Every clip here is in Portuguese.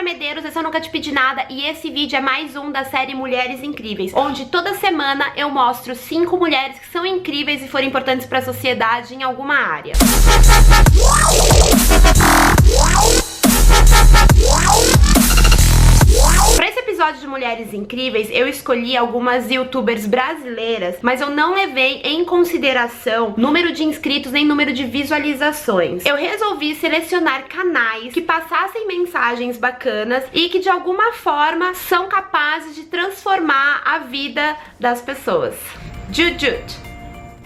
Medeiros, esse eu Nunca Te Pedi Nada, e esse vídeo é mais um da série Mulheres Incríveis, onde toda semana eu mostro 5 mulheres que são incríveis e foram importantes para a sociedade em alguma área. Para esse episódio de Mulheres Incríveis, eu escolhi algumas youtubers brasileiras, mas eu não levei em consideração número de inscritos nem número de visualizações. Eu resolvi selecionar canais que passassem mensagens bacanas e que de alguma forma são capazes de transformar a vida das pessoas. Jujut.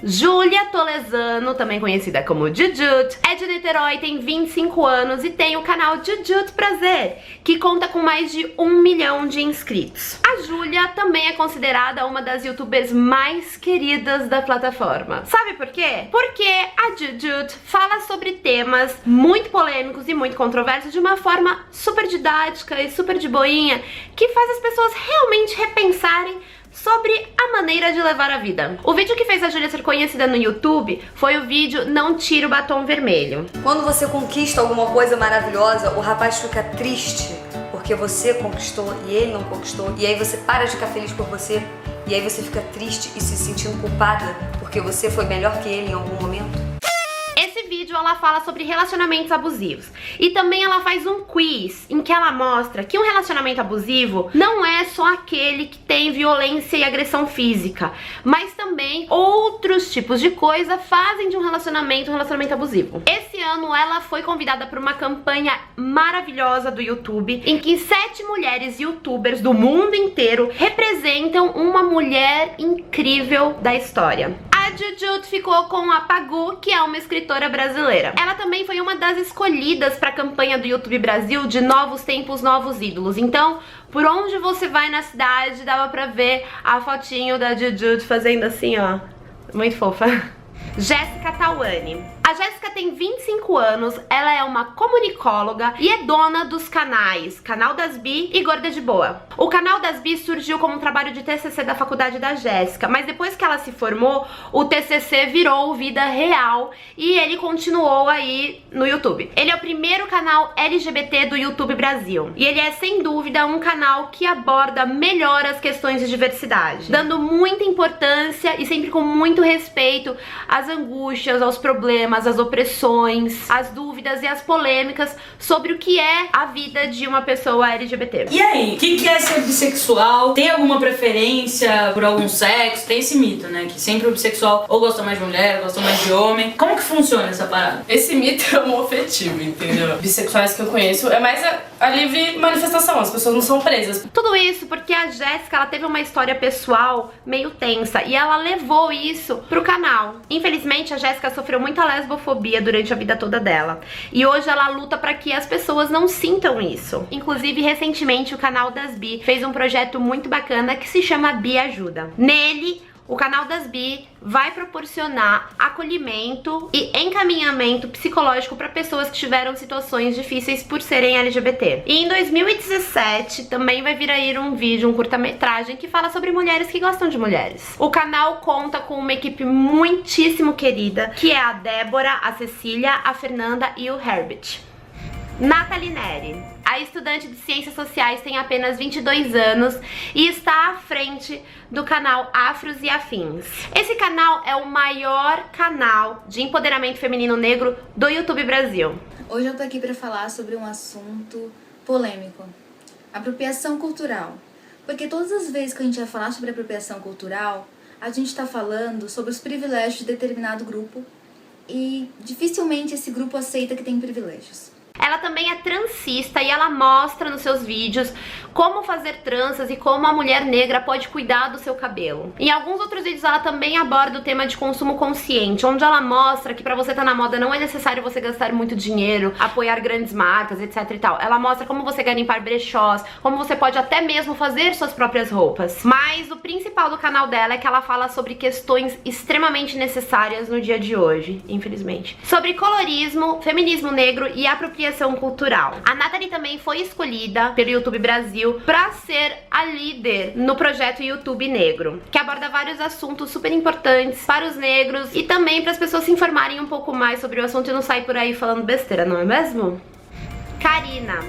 Júlia Tolesano, também conhecida como Jujut, é de Niterói, tem 25 anos e tem o canal Jujut Prazer, que conta com mais de 1 milhão de inscritos. A Júlia também é considerada uma das youtubers mais queridas da plataforma. Sabe por quê? Porque a Jujut fala sobre temas muito polêmicos e muito controversos de uma forma super didática e super de boinha, que faz as pessoas realmente repensarem sobre a maneira de levar a vida. O vídeo que fez a Júlia ser conhecida no YouTube foi o vídeo Não Tire o Batom Vermelho. Quando você conquista alguma coisa maravilhosa, o rapaz fica triste porque você conquistou e ele não conquistou, e aí você para de ficar feliz por você, e aí você fica triste e se sentindo culpada porque você foi melhor que ele em algum momento. Esse vídeo ela fala sobre relacionamentos abusivos e também ela faz um quiz em que ela mostra que um relacionamento abusivo não é só aquele que tem violência e agressão física, mas também outros tipos de coisa fazem de um relacionamento abusivo. Esse ano ela foi convidada para uma campanha maravilhosa do YouTube em que 7 mulheres youtubers do mundo inteiro representam uma mulher incrível da história. A Jujut ficou com a Pagu, que é uma escritora brasileira. Ela também foi uma das escolhidas para a campanha do YouTube Brasil de Novos Tempos, Novos Ídolos. Então, por onde você vai na cidade, dava pra ver a fotinho da Jujut fazendo assim, ó. Muito fofa. Jéssica Tawane. A Jéssica tem 25 anos, ela é uma comunicóloga e é dona dos canais Canal das Bi e Gorda de Boa. O Canal das Bi surgiu como um trabalho de TCC da faculdade da Jéssica, mas depois que ela se formou, o TCC virou Vida Real e ele continuou aí no YouTube. Ele é o primeiro canal LGBT do YouTube Brasil e ele é sem dúvida um canal que aborda melhor as questões de diversidade, dando muita importância e sempre com muito respeito às angústias, aos problemas, as opressões, as dúvidas e as polêmicas sobre o que é a vida de uma pessoa LGBT. E aí, o que é ser bissexual? Tem alguma preferência por algum sexo? Tem esse mito, né? Que sempre o bissexual ou gosta mais de mulher, ou gosta mais de homem. Como que funciona essa parada? Esse mito é homoafetivo, entendeu? Bissexuais que eu conheço é mais a livre manifestação, as pessoas não são presas. Tudo isso porque a Jéssica, ela teve uma história pessoal meio tensa e ela levou isso pro canal. Infelizmente, a Jéssica sofreu muita lesbofobia durante a vida toda dela. E hoje ela luta para que as pessoas não sintam isso. Inclusive, recentemente, o Canal das Bi fez um projeto muito bacana que se chama Bi Ajuda. Nele, o Canal das Bi vai proporcionar acolhimento e encaminhamento psicológico para pessoas que tiveram situações difíceis por serem LGBT. E em 2017 também vai vir aí um vídeo, um curta-metragem que fala sobre mulheres que gostam de mulheres. O canal conta com uma equipe muitíssimo querida, que é a Débora, a Cecília, a Fernanda e o Herbert. Nathalie Neri. A estudante de Ciências Sociais tem apenas 22 anos e está à frente do canal Afros e Afins. Esse canal é o maior canal de empoderamento feminino negro do YouTube Brasil. Hoje eu tô aqui para falar sobre um assunto polêmico: apropriação cultural. Porque todas as vezes que a gente vai falar sobre apropriação cultural, a gente tá falando sobre os privilégios de determinado grupo e dificilmente esse grupo aceita que tem privilégios. Ela também é transista e ela mostra nos seus vídeos como fazer tranças e como a mulher negra pode cuidar do seu cabelo. Em alguns outros vídeos ela também aborda o tema de consumo consciente, onde ela mostra que pra você estar na moda não é necessário você gastar muito dinheiro, apoiar grandes marcas, etc e tal. Ela mostra como você garimpar brechós, como você pode até mesmo fazer suas próprias roupas. Mas o principal do canal dela é que ela fala sobre questões extremamente necessárias no dia de hoje, infelizmente. Sobre colorismo, feminismo negro e apropriação cultural. A Nathalie também foi escolhida pelo YouTube Brasil pra ser a líder no projeto YouTube Negro, que aborda vários assuntos super importantes para os negros e também para as pessoas se informarem um pouco mais sobre o assunto e não sair por aí falando besteira, não é mesmo? Karina.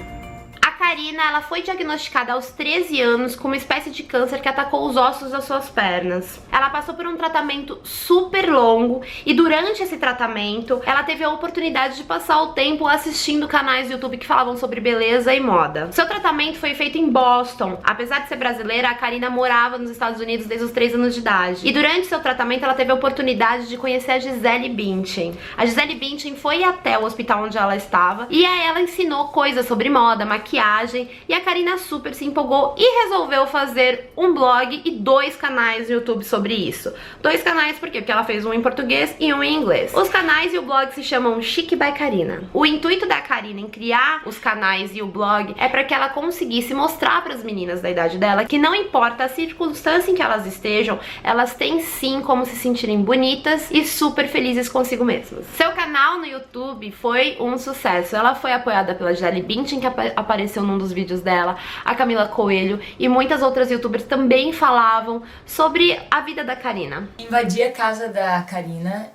A Karina, ela foi diagnosticada aos 13 anos com uma espécie de câncer que atacou os ossos das suas pernas. Ela passou por um tratamento super longo e durante esse tratamento, ela teve a oportunidade de passar o tempo assistindo canais do YouTube que falavam sobre beleza e moda. Seu tratamento foi feito em Boston. Apesar de ser brasileira, a Karina morava nos Estados Unidos desde os 3 anos de idade. E durante seu tratamento, ela teve a oportunidade de conhecer a Gisele Bündchen. A Gisele Bündchen foi até o hospital onde ela estava e aí ela ensinou coisas sobre moda, maquiagem, e a Karina super se empolgou e resolveu fazer um blog e 2 canais no YouTube sobre isso. 2 canais por quê? Porque ela fez um em português e um em inglês. Os canais e o blog se chamam Chic by Karina. O intuito da Karina em criar os canais e o blog é para que ela conseguisse mostrar para as meninas da idade dela que não importa a circunstância em que elas estejam, elas têm sim como se sentirem bonitas e super felizes consigo mesmas. Seu canal no YouTube foi um sucesso. Ela foi apoiada pela Gisele Bündchen, que apareceu num dos vídeos dela, a Camila Coelho e muitas outras youtubers também falavam sobre a vida da Karina. Invadi a casa da Karina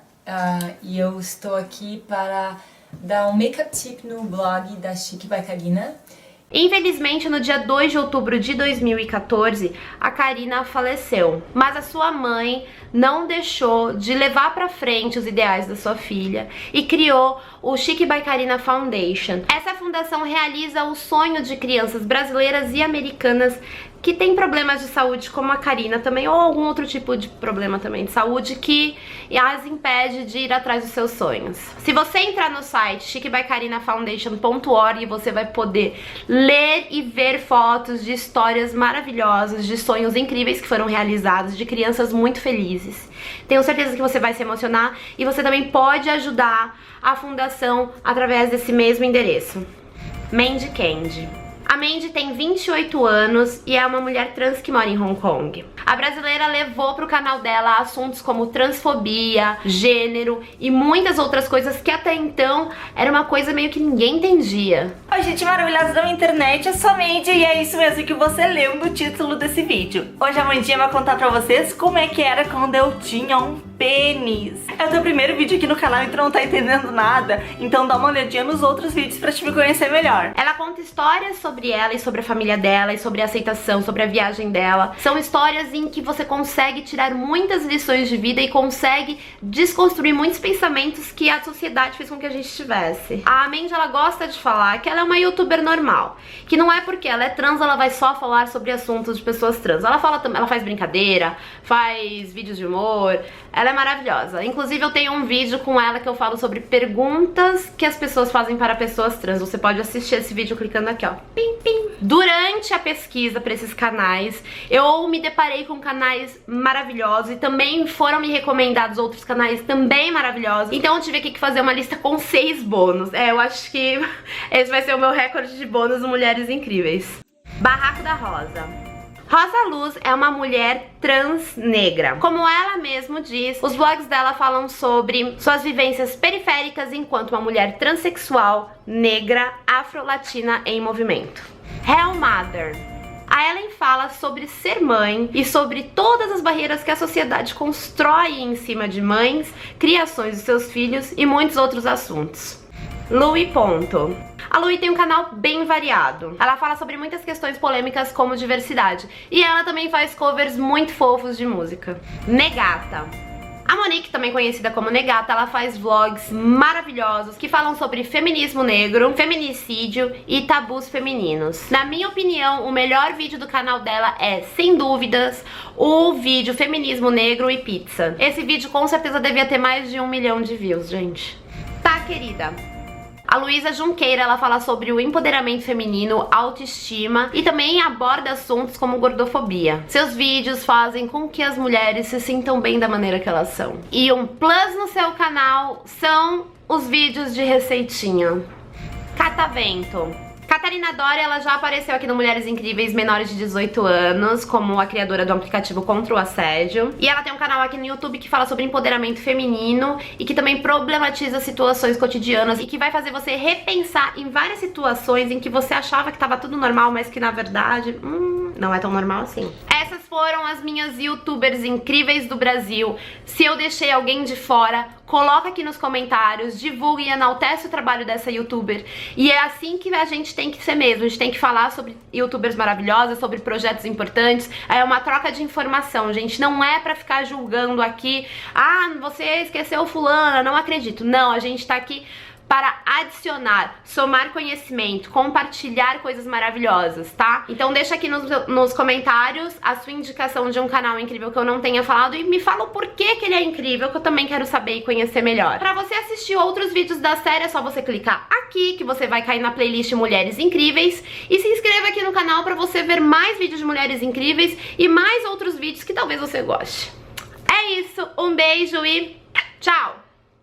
e eu estou aqui para dar um make-up tip no blog da Chic by Karina. Infelizmente, no dia 2 de outubro de 2014, a Karina faleceu, mas a sua mãe não deixou de levar pra frente os ideais da sua filha e criou o Chic by Karina Foundation. Essa fundação realiza o sonho de crianças brasileiras e americanas que têm problemas de saúde, como a Karina também, ou algum outro tipo de problema também de saúde que as impede de ir atrás dos seus sonhos. Se você entrar no site chicbykarinafoundation.org, você vai poder ler e ver fotos de histórias maravilhosas, de sonhos incríveis que foram realizados, de crianças muito felizes. Tenho certeza que você vai se emocionar e você também pode ajudar a fundação através desse mesmo endereço. Mandy Candy. A Mandy tem 28 anos e é uma mulher trans que mora em Hong Kong. A brasileira levou pro canal dela assuntos como transfobia, gênero e muitas outras coisas que até então era uma coisa meio que ninguém entendia. Oi, gente maravilhosa da internet, eu sou a Mandy e é isso mesmo que você leu no título desse vídeo. Hoje a Mandinha vai contar pra vocês como é que era quando eu tinha um pênis. É o teu primeiro vídeo aqui no canal e tu não tá entendendo nada, então dá uma olhadinha nos outros vídeos pra te me conhecer melhor. Ela conta histórias sobre ela e sobre a família dela e sobre a aceitação, sobre a viagem dela. São histórias em que você consegue tirar muitas lições de vida e consegue desconstruir muitos pensamentos que a sociedade fez com que a gente tivesse. A Mandy, ela gosta de falar que ela é uma youtuber normal, que não é porque ela é trans, ela vai só falar sobre assuntos de pessoas trans. Ela faz brincadeira, faz vídeos de humor, ela é maravilhosa. Inclusive eu tenho um vídeo com ela que eu falo sobre perguntas que as pessoas fazem para pessoas trans. Você pode assistir esse vídeo clicando aqui, ó. Pim, pim. Durante a pesquisa para esses canais, eu me deparei com canais maravilhosos e também foram me recomendados outros canais também maravilhosos. Então eu tive aqui que fazer uma lista com 6 bônus. Eu acho que esse vai ser o meu recorde de bônus Mulheres Incríveis. Barraco da Rosa. Rosa Luz é uma mulher trans negra. Como ela mesma diz, os blogs dela falam sobre suas vivências periféricas enquanto uma mulher transexual, negra, afro-latina em movimento. Hell Mother. A Ellen fala sobre ser mãe e sobre todas as barreiras que a sociedade constrói em cima de mães, criações dos seus filhos e muitos outros assuntos. Louie Ponto. A Louie tem um canal bem variado. Ela fala sobre muitas questões polêmicas como diversidade. E ela também faz covers muito fofos de música. Negata. A Monique, também conhecida como Negata, ela faz vlogs maravilhosos que falam sobre feminismo negro, feminicídio e tabus femininos. Na minha opinião, o melhor vídeo do canal dela é, sem dúvidas, o vídeo Feminismo Negro e Pizza. Esse vídeo com certeza devia ter mais de 1 milhão de views, gente. Tá, querida? A Luísa Junqueira, ela fala sobre o empoderamento feminino, autoestima e também aborda assuntos como gordofobia. Seus vídeos fazem com que as mulheres se sintam bem da maneira que elas são. E um plus no seu canal são os vídeos de receitinha. Catavento. Catarina Doria, ela já apareceu aqui no Mulheres Incríveis menores de 18 anos, como a criadora do aplicativo contra o assédio. E ela tem um canal aqui no YouTube que fala sobre empoderamento feminino e que também problematiza situações cotidianas e que vai fazer você repensar em várias situações em que você achava que tava tudo normal, mas que na verdade, não é tão normal assim. Essas foram as minhas youtubers incríveis do Brasil? Se eu deixei alguém de fora, coloca aqui nos comentários, divulga e enaltece o trabalho dessa youtuber. E é assim que a gente tem que ser mesmo, a gente tem que falar sobre youtubers maravilhosas, sobre projetos importantes, é uma troca de informação, gente, não é pra ficar julgando aqui, ah, você esqueceu fulana, não acredito. Não, a gente tá aqui para adicionar, somar conhecimento, compartilhar coisas maravilhosas, tá? Então deixa aqui nos comentários a sua indicação de um canal incrível que eu não tenha falado e me fala o porquê que ele é incrível, que eu também quero saber e conhecer melhor. Pra você assistir outros vídeos da série é só você clicar aqui, que você vai cair na playlist Mulheres Incríveis, e se inscreva aqui no canal pra você ver mais vídeos de mulheres incríveis e mais outros vídeos que talvez você goste. É isso, um beijo e tchau!